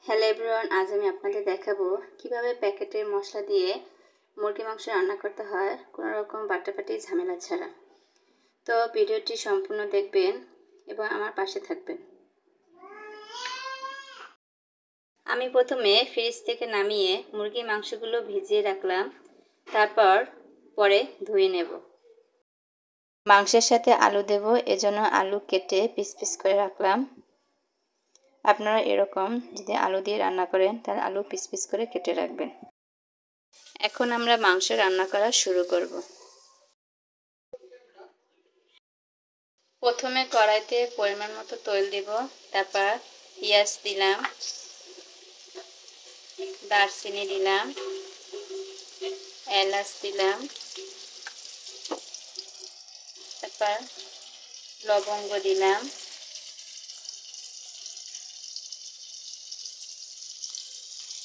Hello everyone, আজ আমি আপনাদের দেখাবো কিভাবে প্যাকেটের মশলা দিয়ে মুরগি মাংস রান্না করতে হয় কোনো রকম বাটাবাটি ঝামেলা ছাড়া। তো ভিডিওটি সম্পূর্ণ দেখবেন এবং আমার পাশে থাকবেন। আমি প্রথমে ফ্রিজ থেকে নামিয়ে মুরগির মাংসগুলো ভিজিয়ে রাখলাম, তারপর পরে ধুয়ে নেব। মাংসের সাথে আলু দেব, এজন্য আলু কেটে পিস পিস করে রাখলাম। আপনারা এরকম যদি আলু দিয়ে রান্না করেন তাহলে আলু পিস পিস করে কেটে রাখবেন। এখন আমরা মাংস রান্না করা শুরু করব। প্রথমে কড়াইতে পরিমাণ মতো তেল দিব, তারপর পেঁয়াজ দিলাম, দারচিনি দিলাম, এলাচ দিলাম, তারপর লবঙ্গ দিলাম,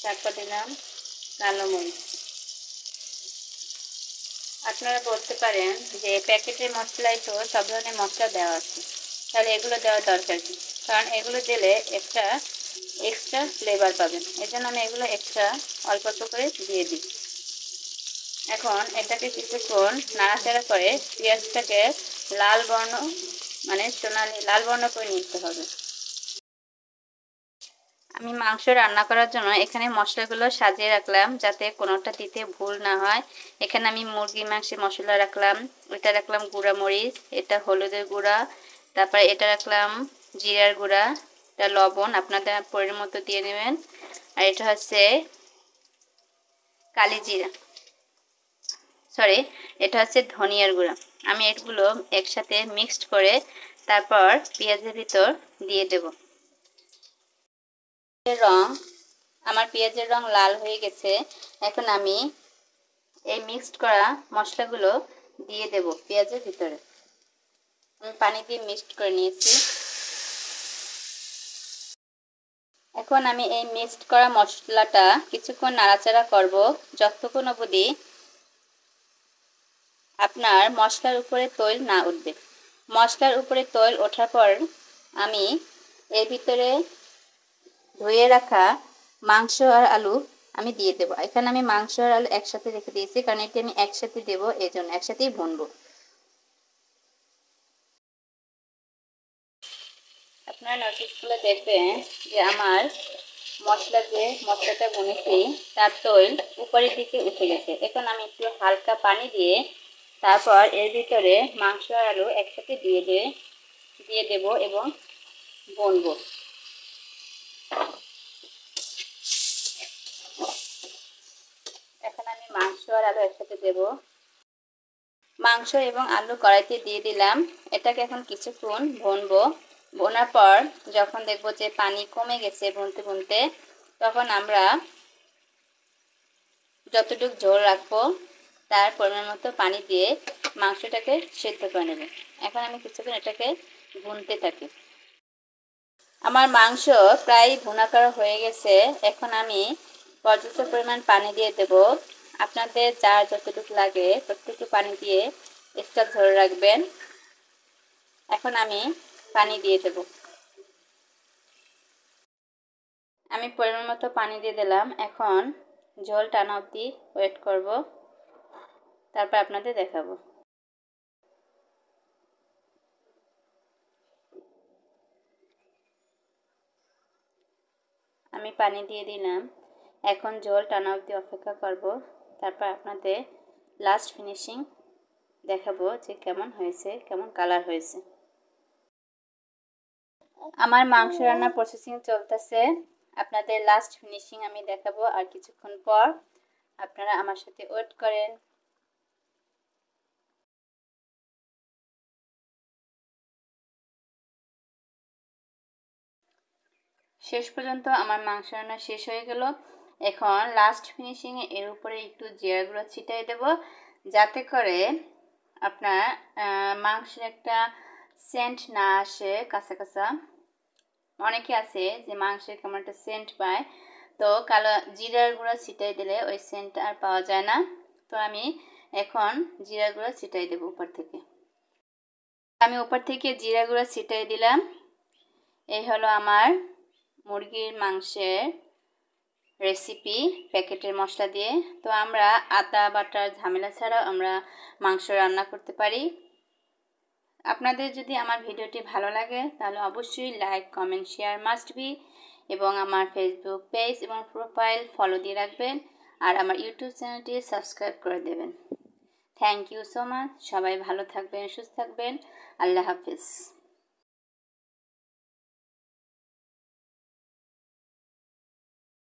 তারপর দিলাম কালো মরিচ। আপনারা বলতে পারেন যে প্যাকেটের মশলায় তো সব ধরনের মশলা দেওয়া আছে, তাহলে এগুলো দেওয়ার দরকার কি? কারণ এগুলো দিলে একটা এক্সট্রা ফ্লেভার পাবেন, এই জন্য আমি এগুলো এক্সট্রা অল্প অল্প করে দিয়ে দিই। এখন এটাকে কিছুক্ষণ নাড়াচাড়া করে পেঁয়াজটাকে লাল বর্ণ সোনালি লাল বর্ণ করে নিতে হবে। আমি মাংস রান্না করার জন্য এখানে মশলাগুলো সাজিয়ে রাখলাম যাতে কোনোটা দিতে ভুল না হয়। এখানে আমি মুরগির মাংসের মশলা রাখলাম, এটা রাখলাম গুঁড়া মরিচ, এটা হলুদের গুঁড়া, তারপর এটা রাখলাম জিরার গুঁড়া, এটা লবণ আপনাদের পরিমাণ মতো দিয়ে নেবেন, আর এটা হচ্ছে কালি জিরা, এটা হচ্ছে ধনিয়ার গুঁড়া। আমি এগুলো একসাথে মিক্সড করে তারপর পেঁয়াজের ভিতর দিয়ে দেব। আমার পেঁয়াজের রং লাল হয়ে গেছে। এখন আমি এই মিক্সড করা মশলাগুলো দিয়ে দেব পেঁয়াজের ভিতরে। আমি পানি দিয়ে মিক্সড করে নিয়েছি। এখন আমি এই মিক্সড করা মশলাটা কিছুক্ষণ নাড়াচাড়া করব যতক্ষণ অবধি আপনার মশলার উপরে তৈল না উঠবে। মশলার উপরে তৈল ওঠার পর আমি এর ভিতরে ধুয়ে রাখা মাংস আর আলু আমি দিয়ে দেবো। এখানে আমি মাংস আর আলু একসাথে রেখে দিয়েছি, কারণ এটি আমি একসাথে দেবো, এই জন্য একসাথেই ভুনবো। আপনারা নোটিস করে দেখবেন যে আমার মশলাটা বুনেছি তার তৈল উপরের দিকে উঠে গেছে। এখন আমি একটু হালকা পানি দিয়ে তারপর এর ভিতরে মাংস আর আলু একসাথে দিয়ে দেব এবং ভুনবো। এখন আমি মাংস আর আলু একসাথে দেব। মাংস এবং আলু কড়াইতে দিয়ে দিলাম, এটাকে এখন কিছুক্ষণ ভুনবো। ভোনার পর যখন দেখবো যে পানি কমে গেছে ভুনতে ভুনতে, তখন আমরা যতটুকু ঝোল রাখবো তার পরিমাণ মতো পানি দিয়ে মাংসটাকে সেদ্ধ করে নেব। এখন আমি কিছুক্ষণ এটাকে ভুনতে থাকি। আমার মাংস প্রায় ভুনা করা হয়ে গেছে। এখন আমি পর্যাপ্ত পরিমাণ পানি দিয়ে দেব। আপনাদের যার যতটুকু লাগে ততটুকু পানি দিয়ে এক্সট্রা ঝোল রাখবেন। এখন আমি পানি দিয়ে দেব। আমি পরিমাণ মতো পানি দিয়ে দিলাম। এখন ঝোল টানা অবধি ওয়েট করব, তারপর আপনাদের দেখাবো। আমি পানি দিয়ে দিলাম, এখন ঝোল টানা অবধি অপেক্ষা করব, তারপর আপনাদের লাস্ট ফিনিশিং দেখাবো যে কেমন হয়েছে, কেমন কালার হয়েছে। আমার মাংস রান্নার প্রসেসিং চলতেছে, আপনাদের লাস্ট ফিনিশিং আমি দেখাবো আর কিছুক্ষণ পর। আপনারা আমার সাথে ওয়েট করেন। শেষ পর্যন্ত আমার মাংস রান্না শেষ হয়ে গেল। এখন লাস্ট ফিনিশিংয়ে এর উপরে একটু জিরা গুঁড়ো ছিটিয়ে দেব, যাতে করে আপনার মাংসের একটা সেন্ট না আসে কাঁচা কাঁচা। অনেকে আছে যে মাংসের কেমন একটা সেন্ট পায়, তো কালো জিরার গুঁড়ো ছিটিয়ে দিলে ওই সেন্ট আর পাওয়া যায় না। তো আমি এখন জিরা গুঁড়ো ছিটিয়ে দেবো উপর থেকে। আমি উপর থেকে জিরা গুঁড়ো ছিটিয়ে দিলাম। এই হলো আমার মুরগির মাংসের রেসিপি প্যাকেটের মশলা দিয়ে। তো আমরা আদা বাটার ঝামেলা ছাড়াও আমরা মাংস রান্না করতে পারি। আপনাদের যদি আমার ভিডিওটি ভালো লাগে তাহলে অবশ্যই like comment share must be, এবং আমার ফেসবুক পেজ এবং প্রোফাইল ফলো দিয়ে রাখবেন, আর আমার ইউটিউব চ্যানেলটি সাবস্ক্রাইব করে দেবেন। Thank you so much. সবাই ভালো থাকবেন, সুস্থ থাকবেন। আল্লাহ হাফিজ।